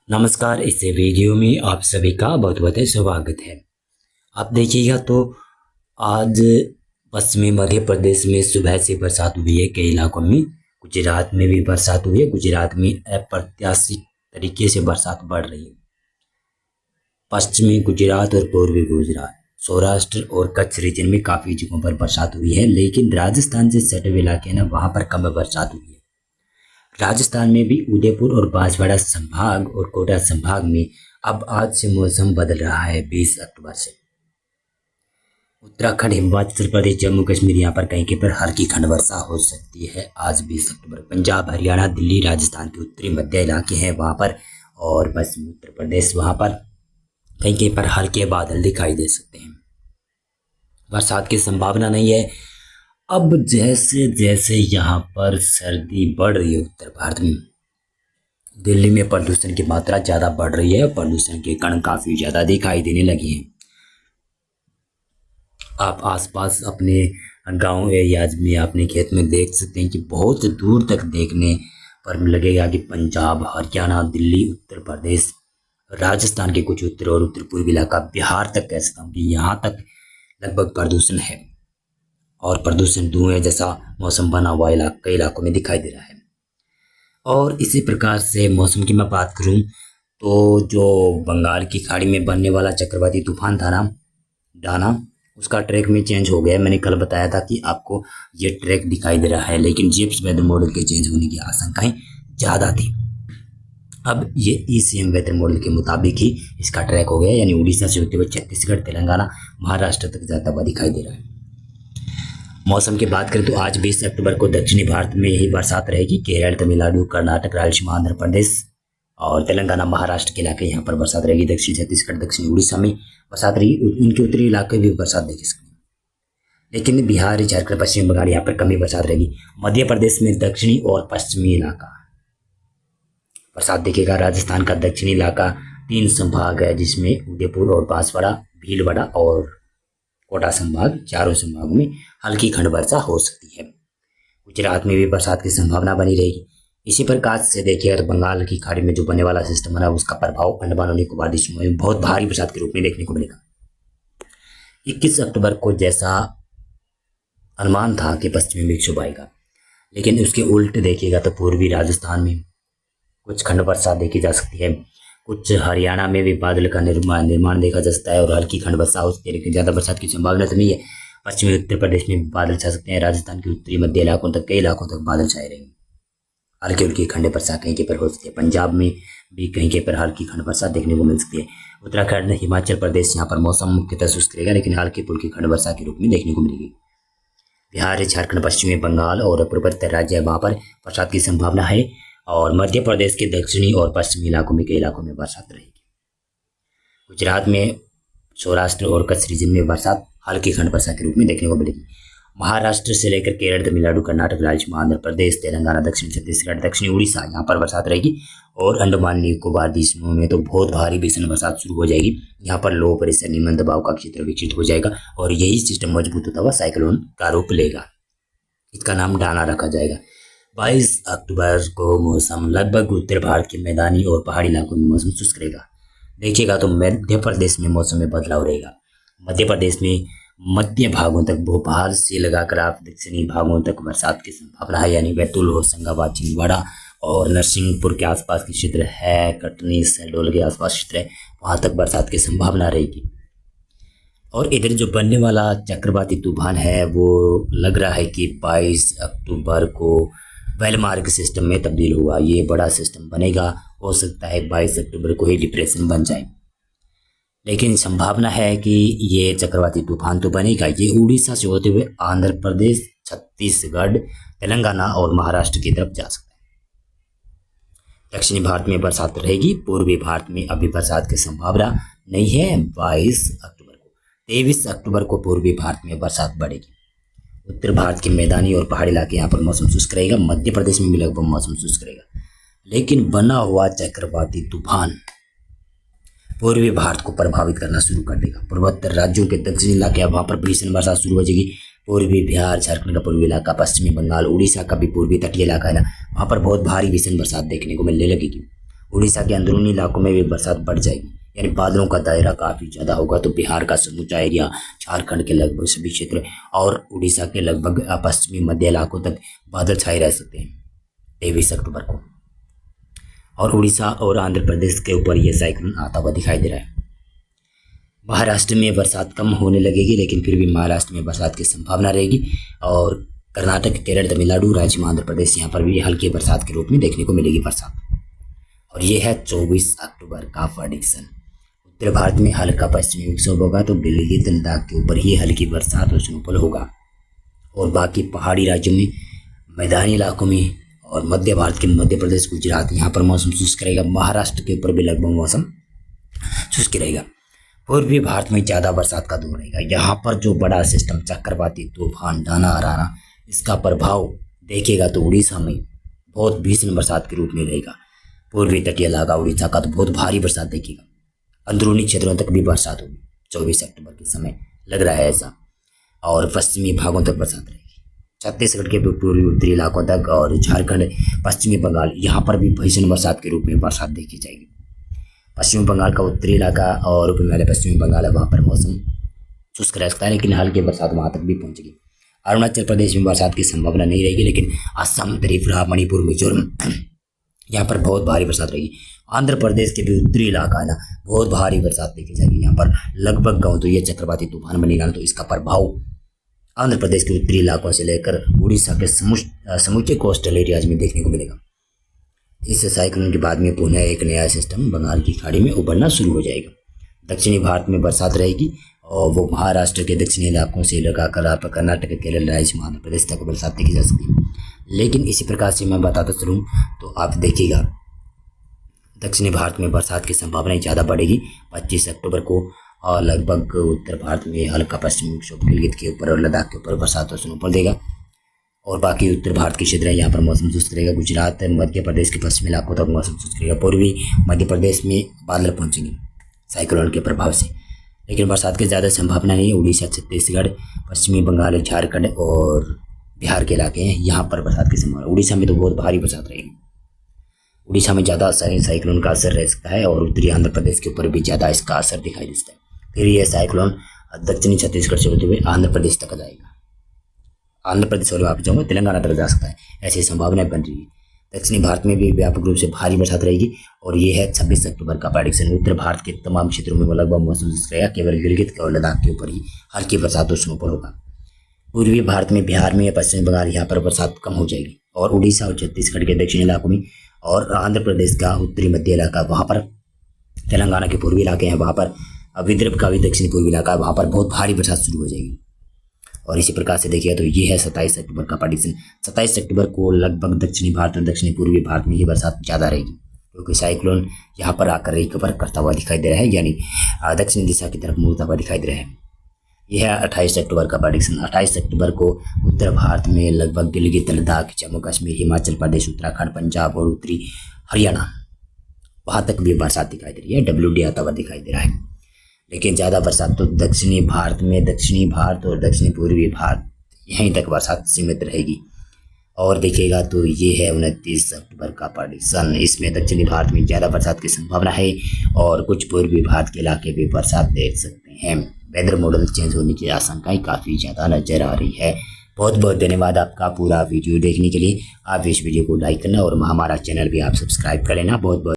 नमस्कार। इस वीडियो में आप सभी का बहुत बहुत स्वागत है। आप देखिएगा तो आज पश्चिमी मध्य प्रदेश में सुबह से बरसात हुई है। कई इलाकों में गुजरात में भी बरसात हुई है। गुजरात में अप्रत्याशित तरीके से बरसात बढ़ रही है। पश्चिमी गुजरात और पूर्वी गुजरात, सौराष्ट्र और कच्छ रीजन में काफ़ी जगहों पर बरसात हुई है, लेकिन राजस्थान से सटे हुए इलाके हैं ना, वहाँ पर कम बरसात हुई है। राजस्थान में भी उदयपुर और बांसवाड़ा संभाग और कोटा संभाग में अब आज से मौसम बदल रहा है। 20 अक्टूबर से उत्तराखंड, हिमाचल प्रदेश, जम्मू कश्मीर, यहाँ पर कहीं कहीं पर हल्की खंड वर्षा हो सकती है। आज 20 अक्टूबर पंजाब, हरियाणा, दिल्ली, राजस्थान के उत्तरी मध्य इलाके हैं वहाँ पर, और पश्चिमी उत्तर प्रदेश, वहाँ पर कहीं कहीं पर हल्के बादल दिखाई दे सकते हैं। बरसात की संभावना नहीं है। अब जैसे जैसे यहाँ पर सर्दी बढ़ रही है उत्तर भारत में, दिल्ली में प्रदूषण की मात्रा ज़्यादा बढ़ रही है। प्रदूषण के कण काफ़ी ज़्यादा दिखाई देने लगे हैं। आप आसपास अपने गांव एरियाज में, अपने खेत में देख सकते हैं कि बहुत दूर तक देखने पर लगेगा कि पंजाब, हरियाणा, दिल्ली, उत्तर प्रदेश, राजस्थान के कुछ उत्तर और उत्तर पूर्वी इलाका, बिहार तक कह सकता हूँ कि यहाँ तक लगभग प्रदूषण है। और प्रदूषण धुएं जैसा मौसम बना हुआ कई इलाकों में दिखाई दे रहा है। और इसी प्रकार से मौसम की मैं बात करूं तो जो बंगाल की खाड़ी में बनने वाला चक्रवाती तूफान था ना, डाना, उसका ट्रैक में चेंज हो गया। मैंने कल बताया था कि आपको ये ट्रैक दिखाई दे रहा है, लेकिन जेप्स वेदर मॉडल के चेंज होने की आशंकाएं ज़्यादा थी। अब ये ईसीएम वेदर मॉडल के मुताबिक ही इसका ट्रैक हो गया, यानी उड़ीसा से होते हुए छत्तीसगढ़, तेलंगाना, महाराष्ट्र तक जाता हुआ दिखाई दे रहा है। मौसम की बात करें तो आज 20 अक्टूबर को दक्षिणी भारत में यही बरसात रहेगी। केरल, तमिलनाडु, कर्नाटक, रायलसीमा, आंध्र प्रदेश और तेलंगाना, महाराष्ट्र के इलाके यहाँ पर बरसात रहेगी। दक्षिण छत्तीसगढ़, दक्षिणी उड़ीसा में बरसात रहेगी। इनके उत्तरी इलाके भी बरसात देख सकते हैं, लेकिन बिहार, झारखंड, पश्चिम बंगाल यहाँ पर कमी बरसात रहेगी। मध्य प्रदेश में दक्षिणी और पश्चिमी इलाका बरसात देखेगा। राजस्थान का दक्षिणी इलाका 3 संभाग है, जिसमें उदयपुर और बांसवाड़ा, भीलवाड़ा और कोटा संभाग, चारों संभागों में हल्की खंड वर्षा हो सकती है। गुजरात में भी बरसात की संभावना बनी रहेगी। इसी प्रकार से देखिए, अगर बंगाल की खाड़ी में जो बनने वाला सिस्टम बना, उसका प्रभाव अंडमान और निकोबार द्वीपों में बहुत भारी बरसात के रूप में देखने को मिलेगा। 21 अक्टूबर को जैसा अनुमान था कि पश्चिमी विक्षोभ आएगा, लेकिन उसके उल्ट देखिएगा तो पूर्वी राजस्थान में कुछ खंड वर्षा देखी जा सकती है। कुछ हरियाणा में भी बादल का निर्माण देखा जा सकता है और हल्की खंड वर्षा हो सकती है, लेकिन ज़्यादा बरसात की संभावना तो नहीं है। पश्चिमी उत्तर प्रदेश में बादल छा सकते हैं। राजस्थान के उत्तरी मध्य इलाकों तक, कई इलाकों तक बादल छाए रहेंगे। हल्की हल्की खंड वर्षा कहीं कहीं पर हो सकती है। पंजाब में भी कहीं कहीं पर हल्की खंड वर्षा देखने को मिल सकती है। उत्तराखंड, हिमाचल प्रदेश, यहाँ पर मौसम मुख्यतः शुष्क रहेगा, लेकिन हल्की फुल्की खंड वर्षा के रूप में देखने को मिलेगी। बिहार, झारखंड, पश्चिमी बंगाल और पूर्वोत्तर राज्य, वहाँ पर बरसात की संभावना है। और मध्य प्रदेश के दक्षिणी और पश्चिमी इलाकों में, कई इलाकों में बरसात रहेगी। गुजरात में, सौराष्ट्र और कच्छ रीजन में बरसात हल्की खंड वर्षा के रूप में देखने को मिलेगी। महाराष्ट्र से लेकर केरल, तमिलनाडु, कर्नाटक, रायलसीमा, आंध्र प्रदेश, तेलंगाना, दक्षिण छत्तीसगढ़, दक्षिणी उड़ीसा, यहाँ पर बरसात रहेगी। और अंडमान निकोबार द्वीपों में तो बहुत भारी भीषण बरसात शुरू हो जाएगी। यहाँ पर लो प्रेशर निम्न दबाव का क्षेत्र विकसित हो जाएगा और यही सिस्टम मजबूत होता हुआ साइक्लोन का रूप लेगा। इसका नाम डाना रखा जाएगा। 22 अक्टूबर को मौसम लगभग उत्तर भारत के मैदानी और पहाड़ी इलाकों में मौसम शुष्क रहेगा। देखिएगा तो मध्य प्रदेश में मौसम में बदलाव रहेगा। मध्य प्रदेश में मध्य भागों तक, भोपाल से लगाकर आप दक्षिणी भागों तक बरसात की संभावना है, यानी बैतूल, होशंगाबाद, छिंदवाड़ा और नरसिंहपुर के आसपास के क्षेत्र है, कटनी, शहडोल के आसपास क्षेत्र है, वहाँ तक बरसात की संभावना रहेगी। और इधर जो बनने वाला चक्रवाती तूफान है, वो लग रहा है कि 22 अक्टूबर को वेलमार्क सिस्टम में तब्दील हुआ। ये बड़ा सिस्टम बनेगा, हो सकता है 22 अक्टूबर को ही डिप्रेशन बन जाए, लेकिन संभावना है कि ये चक्रवाती तूफान तो बनेगा। ये उड़ीसा से होते हुए आंध्र प्रदेश, छत्तीसगढ़, तेलंगाना और महाराष्ट्र की तरफ जा सकता है। दक्षिणी भारत में बरसात रहेगी। पूर्वी भारत में अभी बरसात की संभावना नहीं है। 22 अक्टूबर को, 23 अक्टूबर को पूर्वी भारत में बरसात बढ़ेगी। उत्तर भारत के मैदानी और पहाड़ी इलाके, यहाँ पर मौसम शुष्क रहेगा। मध्य प्रदेश में भी लगभग मौसम शुष्क रहेगा, लेकिन बना हुआ चक्रवाती तूफान पूर्वी भारत को प्रभावित करना शुरू कर देगा। पूर्वोत्तर राज्यों के दक्षिणी इलाके, वहाँ पर भीषण बरसात शुरू हो जाएगी। पूर्वी बिहार, झारखंड का पूर्वी इलाका, पश्चिमी बंगाल, उड़ीसा का भी पूर्वी तटीय इलाका है ना, वहाँ पर बहुत भारी भीषण बरसात देखने को मिलने लगेगी। उड़ीसा के अंदरूनी इलाकों में भी बरसात बढ़ जाएगी, यानी बादलों का दायरा काफ़ी ज़्यादा होगा। तो बिहार का समूचा एरिया, झारखंड के लगभग सभी क्षेत्र और उड़ीसा के लगभग पश्चिमी मध्य इलाकों तक बादल छाए रह सकते हैं 23 अक्टूबर को। और उड़ीसा और आंध्र प्रदेश के ऊपर यह साइक्लोन आता हुआ दिखाई दे रहा है। महाराष्ट्र में बरसात कम होने लगेगी, लेकिन फिर भी महाराष्ट्र में बरसात की संभावना रहेगी। और कर्नाटक, केरल, तमिलनाडु, राज्य में आंध्र प्रदेश, यहाँ पर भी हल्की बरसात के रूप में देखने को मिलेगी बरसात। और ये है 24 अक्टूबर का प्रेडिक्शन। उत्तर भारत में हल्का पश्चिमी विक्षोभ होगा, तो गिलगित लद्दाख के ऊपर ही हल्की बरसात और स्नोफॉल होगा। और बाकी पहाड़ी राज्यों में, मैदानी इलाकों में और मध्य भारत के मध्य प्रदेश, गुजरात, यहाँ पर मौसम शुष्क रहेगा। महाराष्ट्र के ऊपर भी लगभग मौसम शुष्क रहेगा। पूर्वी भारत में ज़्यादा बरसात का दौर रहेगा। यहाँ पर जो बड़ा सिस्टम चक्रवाती तूफान डाना आ रहा, इसका प्रभाव देखेगा तो उड़ीसा में बहुत भीषण बरसात के रूप में रहेगा। पूर्वी तटीय इलाका उड़ीसा का तो बहुत भारी बरसात देखेगा। अंदरूनी क्षेत्रों तक भी बरसात होगी 24 अक्टूबर के समय, लग रहा है ऐसा। और पश्चिमी भागों तक बरसात रहेगी। छत्तीसगढ़ के पूर्वी उत्तरी इलाकों तक और झारखंड, पश्चिमी बंगाल, यहाँ पर भी भीषण बरसात के रूप में बरसात देखी जाएगी। पश्चिमी बंगाल का उत्तरी इलाका और ऊपर वाले पश्चिमी बंगाल है, वहाँ पर मौसम शुष्क रह सकता है, लेकिन हल्की बरसात वहाँ तक भी पहुँचेगी। अरुणाचल प्रदेश में बरसात की संभावना नहीं रहेगी, लेकिन असम, त्रिपुरा, मणिपुर, मिजोरम, यहाँ पर बहुत भारी बरसात रहेगी। आंध्र प्रदेश के भी उत्तरी इलाका है ना, बहुत भारी बरसात देखी जाएगी। यहाँ पर लगभग गाँव तो ये चक्रवाती तूफान बनेगा ना, तो इसका प्रभाव आंध्र प्रदेश के उत्तरी इलाकों से लेकर उड़ीसा के समूचे कोस्टल एरियाज में देखने को मिलेगा। इस साइक्लोन के बाद में पुनः एक नया सिस्टम बंगाल की खाड़ी में उभरना शुरू हो जाएगा। दक्षिणी भारत में बरसात रहेगी और वो महाराष्ट्र के दक्षिणी इलाकों से लगाकर आप कर्नाटक, केरल, राज्य, आंध्र प्रदेश तक बरसात देखी जा सकती है। लेकिन इसी प्रकार से मैं बताता चलूँ तो आप देखिएगा दक्षिणी भारत में बरसात की संभावना ज़्यादा बढ़ेगी 25 अक्टूबर को। और लगभग उत्तर भारत में हल्का पश्चिमी विक्षोभ गिलगित के ऊपर और लद्दाख के ऊपर बरसात और स्नोफॉल देगा। और बाकी उत्तर भारत के क्षेत्र है, यहाँ पर मौसम शुष्क रहेगा। गुजरात, मध्य प्रदेश के पश्चिमी इलाकों तक मौसम शुष्क रहेगा। पूर्वी मध्य प्रदेश में बादल पहुँचेंगे साइक्लोन के प्रभाव से, लेकिन बरसात की ज़्यादा संभावना नहीं है। उड़ीसा, छत्तीसगढ़, पश्चिमी बंगाल, झारखंड और बिहार के इलाके हैं, यहाँ पर बरसात की संभावना। उड़ीसा में तो बहुत भारी बरसात रहेगी। उड़ीसा में ज़्यादा साइक्लोन का असर रह सकता है और उत्तरी आंध्र प्रदेश के ऊपर भी ज़्यादा इसका असर दिखाई दे सकता है। फिर यह साइक्लोन दक्षिणी छत्तीसगढ़ से होते हुए आंध्र प्रदेश तक जाएगा। आंध्र प्रदेश वाले वापस जाऊँगा, तेलंगाना तक जा सकता है, ऐसी संभावनाएं बन रही है। दक्षिणी भारत में भी व्यापक रूप से भारी बरसात रहेगी। और ये है 26 अक्टूबर का प्रेडिक्शन। उत्तर भारत के तमाम क्षेत्रों में लगभग मौसम शुष्क रहेगा, केवल गिलगित और लद्दाख के ऊपर ही हल्की बरसात और स्नोफॉल होगा। पूर्वी भारत में, बिहार में या पश्चिमी बंगाल, यहाँ पर बरसात कम हो जाएगी। और उड़ीसा और छत्तीसगढ़ के दक्षिणी इलाकों में और आंध्र प्रदेश का उत्तरी मध्य इलाका, वहाँ पर तेलंगाना के पूर्वी इलाके हैं, वहाँ पर विदर्भ का भी दक्षिणी पूर्वी इलाका, वहाँ पर बहुत भारी बरसात शुरू हो जाएगी। और इसी प्रकार से देखिए तो ये है 27 अक्टूबर का प्रेडिक्शन। 27 अक्टूबर को लगभग दक्षिणी भारत और दक्षिणी पूर्वी भारत में ये बरसात ज़्यादा रहेगी, क्योंकि साइक्लोन यहाँ पर आकर रिकवर करता हुआ दिखाई दे रहा है, यानी दक्षिणी दिशा की तरफ मुड़ता हुआ दिखाई दे रहा है। यह है 28 अक्टूबर का प्रेडिक्शन। 28 अक्टूबर को उत्तर भारत में लगभग गिलगित, लद्दाख, जम्मू कश्मीर, हिमाचल प्रदेश, उत्तराखंड, पंजाब और उत्तरी हरियाणा, वहाँ तक भी बरसात दिखाई दे रही है। WD आता हुआ दिखाई दे रहा है। लेकिन ज़्यादा बरसात तो दक्षिणी भारत में, दक्षिणी भारत और दक्षिणी पूर्वी भारत, यहीं तक बरसात सीमित रहेगी। और देखिएगा तो ये है 29 अक्टूबर का प्रेडिक्शन। इसमें दक्षिणी भारत में ज़्यादा बरसात की संभावना है और कुछ पूर्वी भारत के इलाके भी बरसात देख सकते हैं। वेदर मॉडल चेंज होने की आशंकाएं काफ़ी ज़्यादा नजर आ रही है। बहुत बहुत धन्यवाद आपका पूरा वीडियो देखने के लिए। आप इस वीडियो को लाइक करना और हमारा चैनल भी आप सब्सक्राइब कर लेना। बहुत बहुत